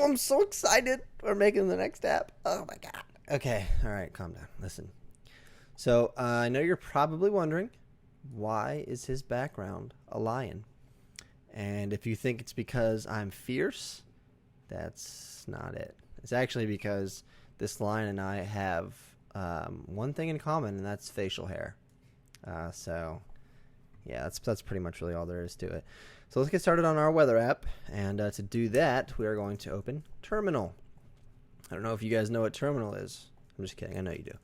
I'm so excited. We're making the next app. Oh my god. Okay, all right, calm down. Listen. So I know you're probably wondering, why is his background a lion? And if you think it's because I'm fierce, that's not it. It's actually because this lion and I have one thing in common, and that's facial hair. So yeah, that's pretty much really all there is to it. So let's get started on our weather app, and to do that, we are going to open Terminal. I don't know if you guys know what Terminal is. I'm just kidding. I know you do.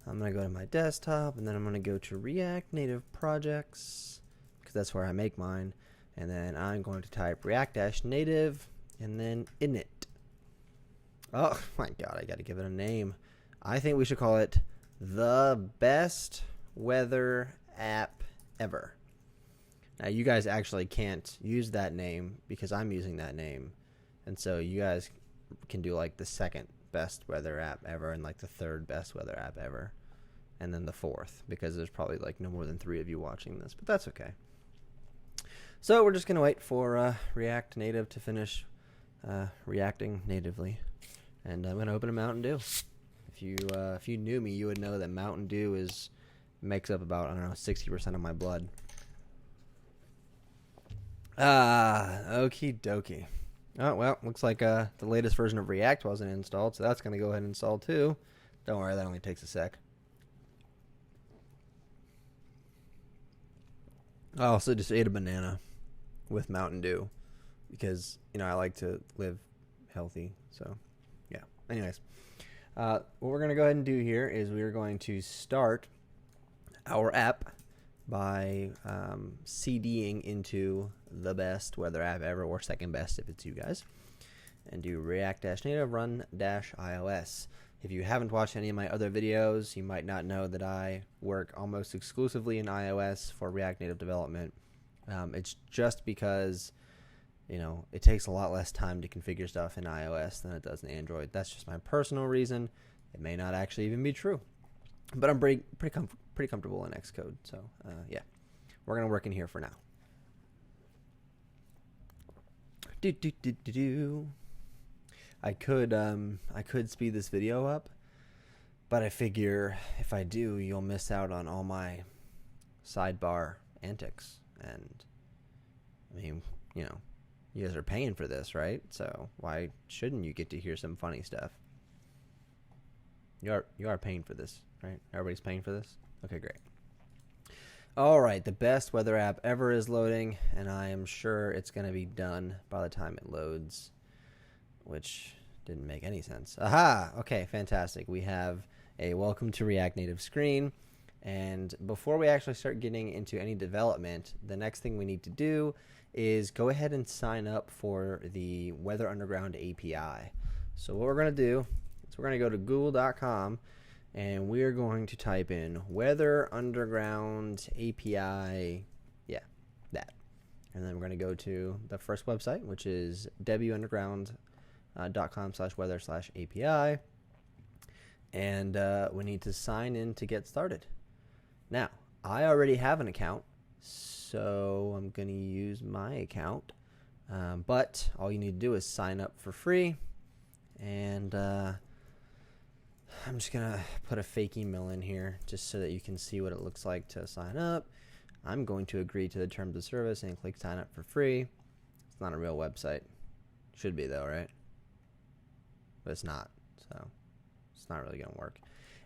I'm going to go to my desktop, and then I'm going to go to React Native Projects, because that's where I make mine. And then I'm going to type React-Native, and then init. Oh my god, I got to give it a name. I think we should call it the best weather app ever. Now, you guys actually can't use that name because I'm using that name. And so you guys can do like the second best weather app ever and like the third best weather app ever. And then the fourth, because there's probably like no more than 3 of you watching this, but that's okay. So we're just going to wait for React Native to finish reacting natively. And I'm going to open a Mountain Dew. If you knew me, you would know that Mountain Dew makes up about, I don't know, 60% of my blood. Okie dokie. Oh, well, looks like the latest version of React wasn't installed, so that's going to go ahead and install too. Don't worry, that only takes a sec. I also just ate a banana with Mountain Dew because, I like to live healthy, so yeah. Anyways, what we're going to go ahead and do here is we are going to start our app by CDing into the best weather app ever, or second best if it's you guys, and do React-Native run-iOS. If you haven't watched any of my other videos, you might not know that I work almost exclusively in iOS for React Native development. It's just because, it takes a lot less time to configure stuff in iOS than it does in Android. That's just my personal reason. It may not actually even be true, but I'm pretty comfortable in Xcode. So yeah, we're gonna work in here for now. I could speed this video up, but I figure if I do, you'll miss out on all my sidebar antics. And I mean, you guys are paying for this, right? So why shouldn't you get to hear some funny stuff? You are paying for this, right? Everybody's paying for this? Okay, great. All right, the best weather app ever is loading, and I am sure it's going to be done by the time it loads, which didn't make any sense. Aha! Okay, fantastic. We have a welcome to React Native screen, and before we actually start getting into any development, the next thing we need to do is go ahead and sign up for the Weather Underground API. So what we're going to do is we're going to go to google.com, and we're going to type in Weather Underground API, yeah, that. And then we're going to go to the first website, which is wunderground.com/weather/API. And we need to sign in to get started. Now, I already have an account, so I'm going to use my account. But all you need to do is sign up for free. And I'm just going to put a fake email in here just so that you can see what it looks like to sign up. I'm going to agree to the terms of service and click sign up for free. It's not a real website. Should be though, right? But it's not, so it's not really going to work.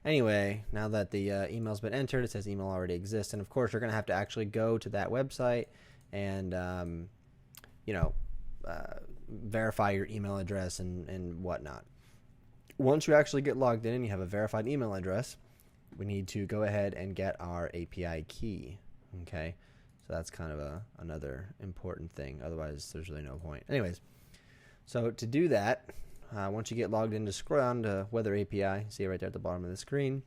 Anyway, now that the email's been entered, it says email already exists. And of course, you're going to have to actually go to that website and, verify your email address and whatnot. Once you actually get logged in and you have a verified email address, we need to go ahead and get our API key. Okay, so that's kind of another important thing. Otherwise, there's really no point. Anyways, so to do that, once you get logged in, just scroll down to Weather API. See it right there at the bottom of the screen.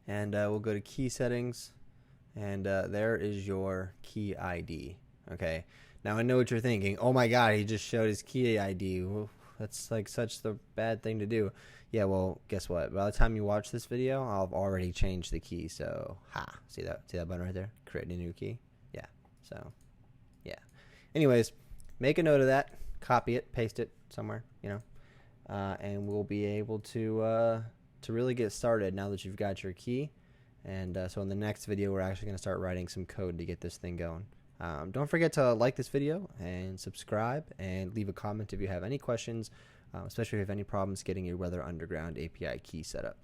And we'll go to Key Settings. And there is your key ID. Okay, now I know what you're thinking. Oh my God, he just showed his key ID. Well, that's like such the bad thing to do. Yeah, well, guess what? By the time you watch this video, I'll have already changed the key. So, see that button right there? Create a new key. Yeah. So, yeah. Anyways, make a note of that. copy it, paste it somewhere, and we'll be able to really get started now that you've got your key. And so in the next video, we're actually going to start writing some code to get this thing going. Don't forget to like this video and subscribe and leave a comment if you have any questions, especially if you have any problems getting your Weather Underground API key set up.